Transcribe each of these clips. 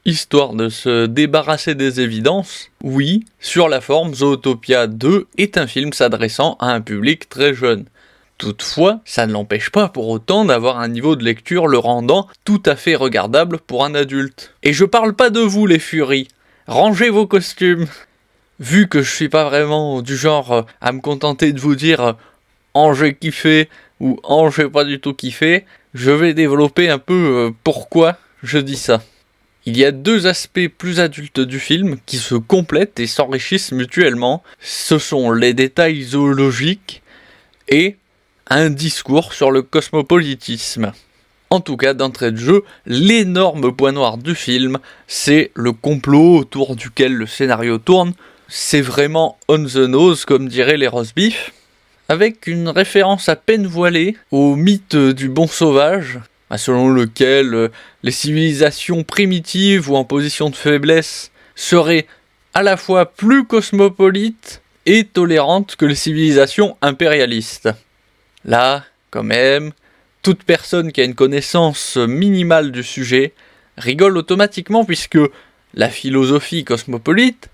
Histoire de se débarrasser des évidences, oui, sur la forme, Zootopia 2 est un film s'adressant à un public très jeune. Toutefois, ça ne l'empêche pas pour autant d'avoir un niveau de lecture le rendant tout à fait regardable pour un adulte. Et je parle pas de vous les furies, rangez vos costumes. Vu que je suis pas vraiment du genre à me contenter de vous dire « oh j'ai kiffé » ou « oh j'ai pas du tout kiffé », je vais développer un peu pourquoi je dis ça. Il y a deux aspects plus adultes du film qui se complètent et s'enrichissent mutuellement. Ce sont les détails zoologiques et un discours sur le cosmopolitisme. En tout cas, d'entrée de jeu, l'énorme point noir du film, c'est le complot autour duquel le scénario tourne. C'est vraiment on the nose, comme diraient les roast-beef, avec une référence à peine voilée au mythe du bon sauvage, selon lequel les civilisations primitives ou en position de faiblesse seraient à la fois plus cosmopolites et tolérantes que les civilisations impérialistes. Là, quand même, toute personne qui a une connaissance minimale du sujet rigole automatiquement puisque la philosophie cosmopolite,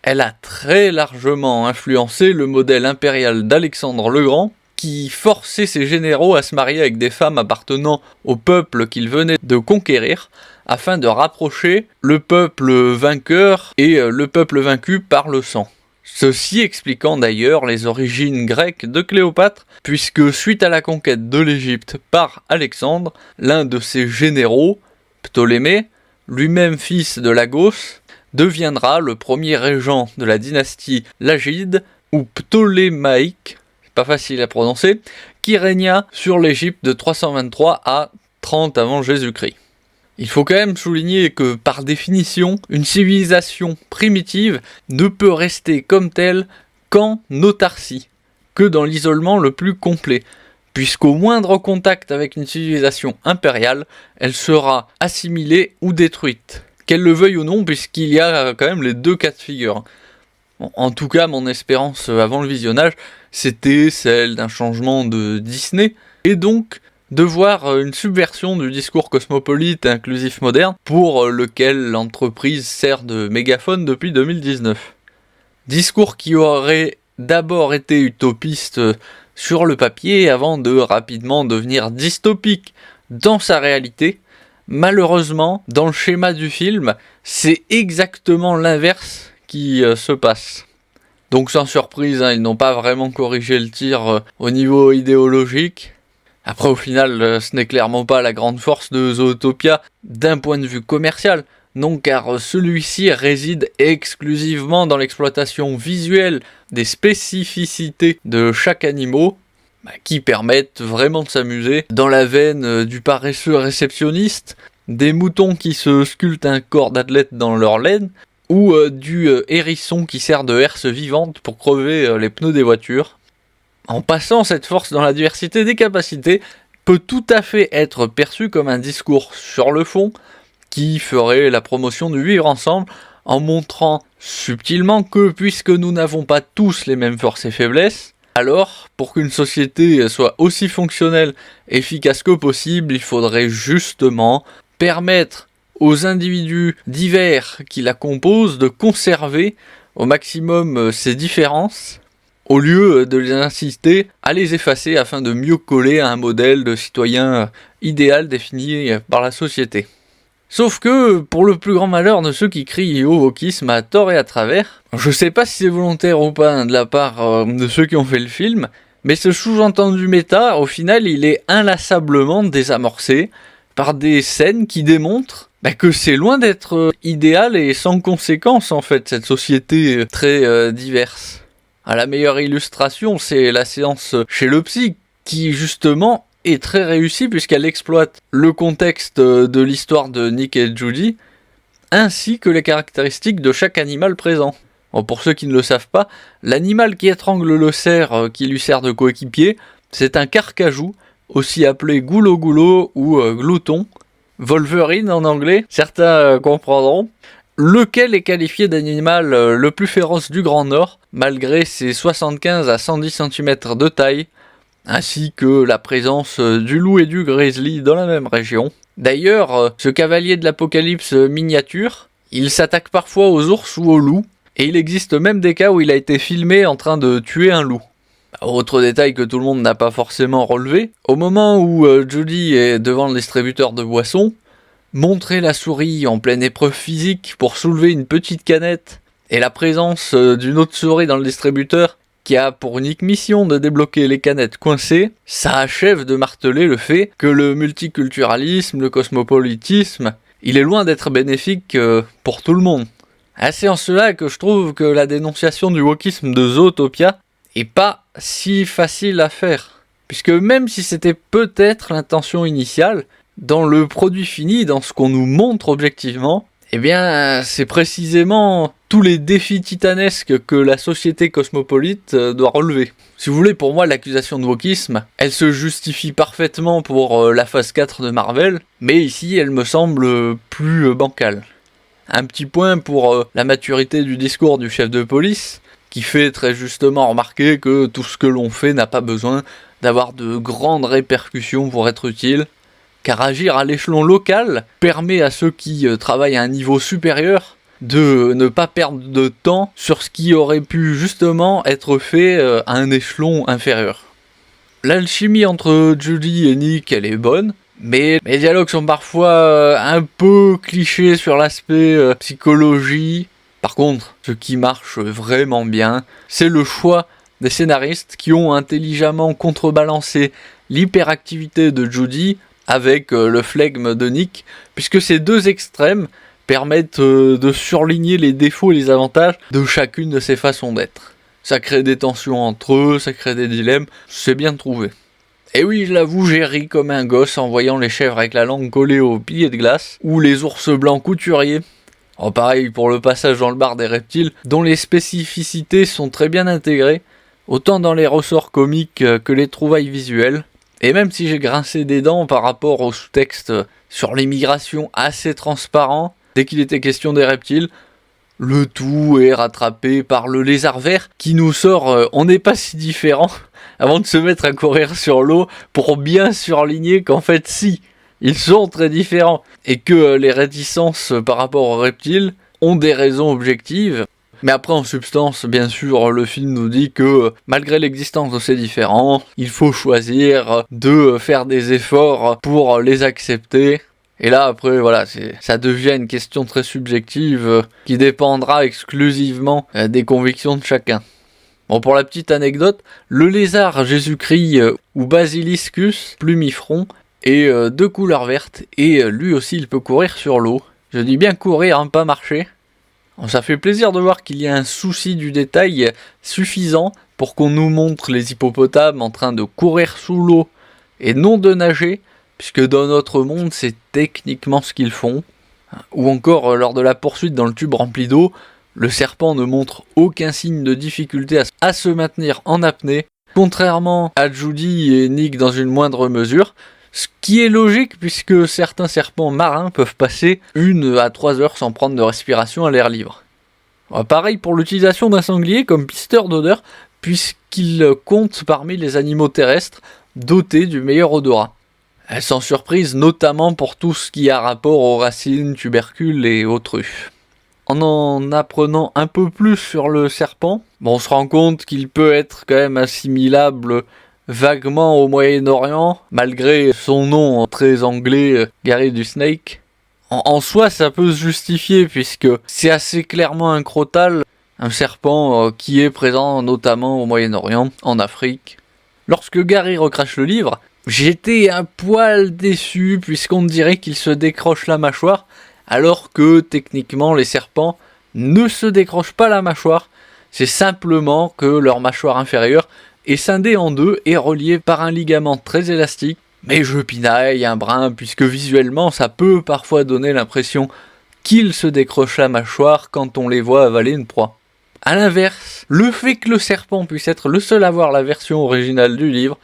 elle a très largement influencé le modèle impérial d'Alexandre le Grand, qui forçait ses généraux à se marier avec des femmes appartenant au peuple qu'ils venaient de conquérir, afin de rapprocher le peuple vainqueur et le peuple vaincu par le sang. Ceci expliquant d'ailleurs les origines grecques de Cléopâtre, puisque suite à la conquête de l'Égypte par Alexandre, l'un de ses généraux, Ptolémée, lui-même fils de Lagos, deviendra le premier régent de la dynastie Lagide ou ptolémaïque, pas facile à prononcer, qui régna sur l'Égypte de 323 à 30 avant Jésus-Christ. Il faut quand même souligner que, par définition, une civilisation primitive ne peut rester comme telle qu'en autarcie, que dans l'isolement le plus complet, puisqu'au moindre contact avec une civilisation impériale, elle sera assimilée ou détruite, qu'elle le veuille ou non, puisqu'il y a quand même les deux cas de figure. Bon, en tout cas, mon espérance avant le visionnage, c'était celle d'un changement de Disney, et donc de voir une subversion du discours cosmopolite et inclusif moderne pour lequel l'entreprise sert de mégaphone depuis 2019. Discours qui aurait d'abord été utopiste sur le papier avant de rapidement devenir dystopique dans sa réalité. Malheureusement, dans le schéma du film, c'est exactement l'inverse qui se passe. Donc sans surprise, ils n'ont pas vraiment corrigé le tir au niveau idéologique. Après, au final, ce n'est clairement pas la grande force de Zootopia d'un point de vue commercial. Non, car celui-ci réside exclusivement dans l'exploitation visuelle des spécificités de chaque animal, qui permettent vraiment de s'amuser dans la veine du paresseux réceptionniste, des moutons qui se sculptent un corps d'athlète dans leur laine, ou du hérisson qui sert de herse vivante pour crever les pneus des voitures. En passant, cette force dans la diversité des capacités peut tout à fait être perçue comme un discours sur le fond qui ferait la promotion du vivre ensemble en montrant subtilement que puisque nous n'avons pas tous les mêmes forces et faiblesses, alors pour qu'une société soit aussi fonctionnelle et efficace que possible, il faudrait justement permettre aux individus divers qui la composent de conserver au maximum ces différences, au lieu de les inciter à les effacer afin de mieux coller à un modèle de citoyen idéal défini par la société. Sauf que, pour le plus grand malheur de ceux qui crient au wokisme à tort et à travers, je sais pas si c'est volontaire ou pas de la part de ceux qui ont fait le film, mais ce sous-entendu méta, au final, il est inlassablement désamorcé par des scènes qui démontrent que c'est loin d'être idéal et sans conséquence en fait, cette société très diverse. La meilleure illustration, c'est la séance chez le psy, qui justement est très réussie puisqu'elle exploite le contexte de l'histoire de Nick et Judy, ainsi que les caractéristiques de chaque animal présent. Bon, pour ceux qui ne le savent pas, l'animal qui étrangle le cerf qui lui sert de coéquipier, c'est un carcajou, aussi appelé goulot-goulot ou glouton, Wolverine en anglais, certains comprendront, lequel est qualifié d'animal le plus féroce du Grand Nord, malgré ses 75 à 110 cm de taille, ainsi que la présence du loup et du grizzly dans la même région. D'ailleurs, ce cavalier de l'apocalypse miniature, il s'attaque parfois aux ours ou aux loups, et il existe même des cas où il a été filmé en train de tuer un loup. Autre détail que tout le monde n'a pas forcément relevé, au moment où Judy est devant le distributeur de boissons, montrer la souris en pleine épreuve physique pour soulever une petite canette, et la présence d'une autre souris dans le distributeur qui a pour unique mission de débloquer les canettes coincées, ça achève de marteler le fait que le multiculturalisme, le cosmopolitisme, il est loin d'être bénéfique pour tout le monde. C'est en cela que je trouve que la dénonciation du wokisme de Zootopia est pas si facile à faire. Puisque même si c'était peut-être l'intention initiale, dans le produit fini, dans ce qu'on nous montre objectivement, eh bien, c'est précisément tous les défis titanesques que la société cosmopolite doit relever. Si vous voulez, pour moi, l'accusation de wokisme, elle se justifie parfaitement pour la phase 4 de Marvel, mais ici, elle me semble plus bancale. Un petit point pour la maturité du discours du chef de police, qui fait très justement remarquer que tout ce que l'on fait n'a pas besoin d'avoir de grandes répercussions pour être utile, car agir à l'échelon local permet à ceux qui travaillent à un niveau supérieur de ne pas perdre de temps sur ce qui aurait pu justement être fait à un échelon inférieur. L'alchimie entre Judy et Nick, elle est bonne, mais les dialogues sont parfois un peu clichés sur l'aspect psychologie. Par contre, ce qui marche vraiment bien, c'est le choix des scénaristes qui ont intelligemment contrebalancé l'hyperactivité de Judy avec le flegme de Nick, puisque ces deux extrêmes permettent de surligner les défauts et les avantages de chacune de ces façons d'être. Ça crée des tensions entre eux, ça crée des dilemmes, c'est bien trouvé. Et oui, je l'avoue, j'ai ri comme un gosse en voyant les chèvres avec la langue collée aux piliers de glace, ou les ours blancs couturiers. Pareil pour le passage dans le bar des reptiles, dont les spécificités sont très bien intégrées, autant dans les ressorts comiques que les trouvailles visuelles. Et même si j'ai grincé des dents par rapport au sous-texte sur l'immigration assez transparent, dès qu'il était question des reptiles, le tout est rattrapé par le lézard vert qui nous sort on n'est pas si différent avant de se mettre à courir sur l'eau pour bien surligner qu'en fait si, ils sont très différents et que les réticences par rapport aux reptiles ont des raisons objectives. Mais après, en substance, bien sûr, le film nous dit que malgré l'existence de ces différends, il faut choisir de faire des efforts pour les accepter. Et là, après, voilà, ça devient une question très subjective qui dépendra exclusivement des convictions de chacun. Bon, pour la petite anecdote, le lézard Jésus-Christ ou Basiliscus plumifron est de couleur verte et lui aussi il peut courir sur l'eau. Je dis bien courir, pas marcher. Ça fait plaisir de voir qu'il y a un souci du détail suffisant pour qu'on nous montre les hippopotames en train de courir sous l'eau et non de nager, puisque dans notre monde c'est techniquement ce qu'ils font. Ou encore lors de la poursuite dans le tube rempli d'eau, le serpent ne montre aucun signe de difficulté à se maintenir en apnée, contrairement à Judy et Nick dans une moindre mesure, ce qui est logique puisque certains serpents marins peuvent passer 1 à 3 heures sans prendre de respiration à l'air libre. Pareil pour l'utilisation d'un sanglier comme pisteur d'odeur, puisqu'il compte parmi les animaux terrestres dotés du meilleur odorat. Sans surprise, notamment pour tout ce qui a rapport aux racines, tubercules et autruches. En apprenant un peu plus sur le serpent, on se rend compte qu'il peut être quand même assimilable vaguement au Moyen-Orient, malgré son nom très anglais, Gary du Snake. En soi, ça peut se justifier, puisque c'est assez clairement un crotal, un serpent qui est présent notamment au Moyen-Orient, en Afrique. Lorsque Gary recrache le livre, j'étais un poil déçu, puisqu'on dirait qu'il se décroche la mâchoire, alors que techniquement les serpents ne se décrochent pas la mâchoire, c'est simplement que leur mâchoire inférieure est scindée en deux et reliée par un ligament très élastique. Mais je pinaille un brin puisque visuellement ça peut parfois donner l'impression qu'ils se décrochent la mâchoire quand on les voit avaler une proie. A l'inverse, le fait que le serpent puisse être le seul à voir la version originale du livre,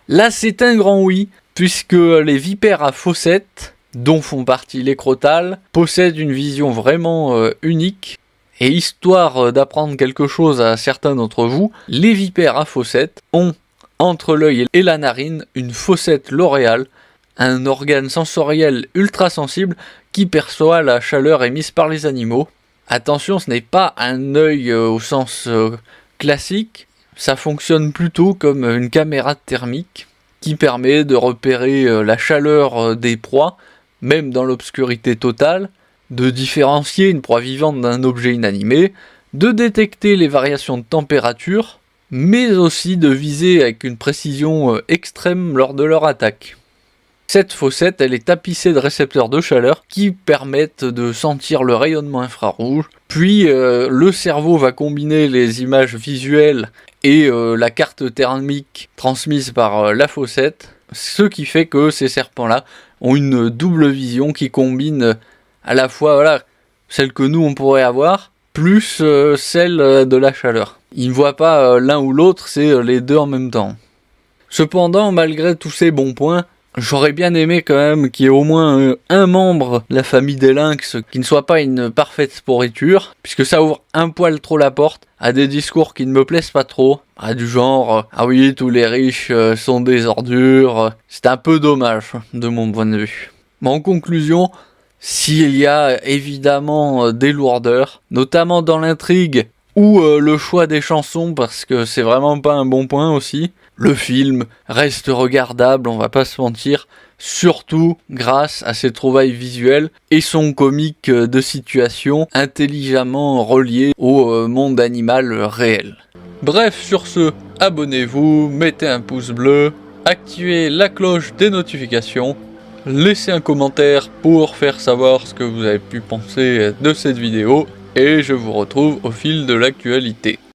là c'est un grand oui, puisque les vipères à fossettes, dont font partie les crotales, possèdent une vision vraiment unique. Et histoire d'apprendre quelque chose à certains d'entre vous, les vipères à fossettes ont, entre l'œil et la narine, une fossette L'Oréal, un organe sensoriel ultra sensible qui perçoit la chaleur émise par les animaux. Attention, ce n'est pas un œil au sens classique, ça fonctionne plutôt comme une caméra thermique qui permet de repérer la chaleur des proies, même dans l'obscurité totale, de différencier une proie vivante d'un objet inanimé, de détecter les variations de température, mais aussi de viser avec une précision extrême lors de leur attaque. Cette fossette, elle est tapissée de récepteurs de chaleur qui permettent de sentir le rayonnement infrarouge, puis le cerveau va combiner les images visuelles et la carte thermique transmise par la fossette, ce qui fait que ces serpents-là ont une double vision qui combine à la fois celle que nous on pourrait avoir, plus celle de la chaleur. Ils ne voient pas l'un ou l'autre, c'est les deux en même temps. Cependant, malgré tous ces bons points, j'aurais bien aimé quand même qu'il y ait au moins un membre de la famille des lynx qui ne soit pas une parfaite pourriture, puisque ça ouvre un poil trop la porte à des discours qui ne me plaisent pas trop, du genre ah oui, tous les riches sont des ordures. C'est un peu dommage de mon point de vue. Mais en conclusion, s'il y a évidemment des lourdeurs, notamment dans l'intrigue ou le choix des chansons, parce que c'est vraiment pas un bon point aussi, le film reste regardable, on va pas se mentir, surtout grâce à ses trouvailles visuelles et son comique de situation intelligemment relié au monde animal réel. Bref, sur ce, abonnez-vous, mettez un pouce bleu, activez la cloche des notifications, laissez un commentaire pour faire savoir ce que vous avez pu penser de cette vidéo, et je vous retrouve au fil de l'actualité.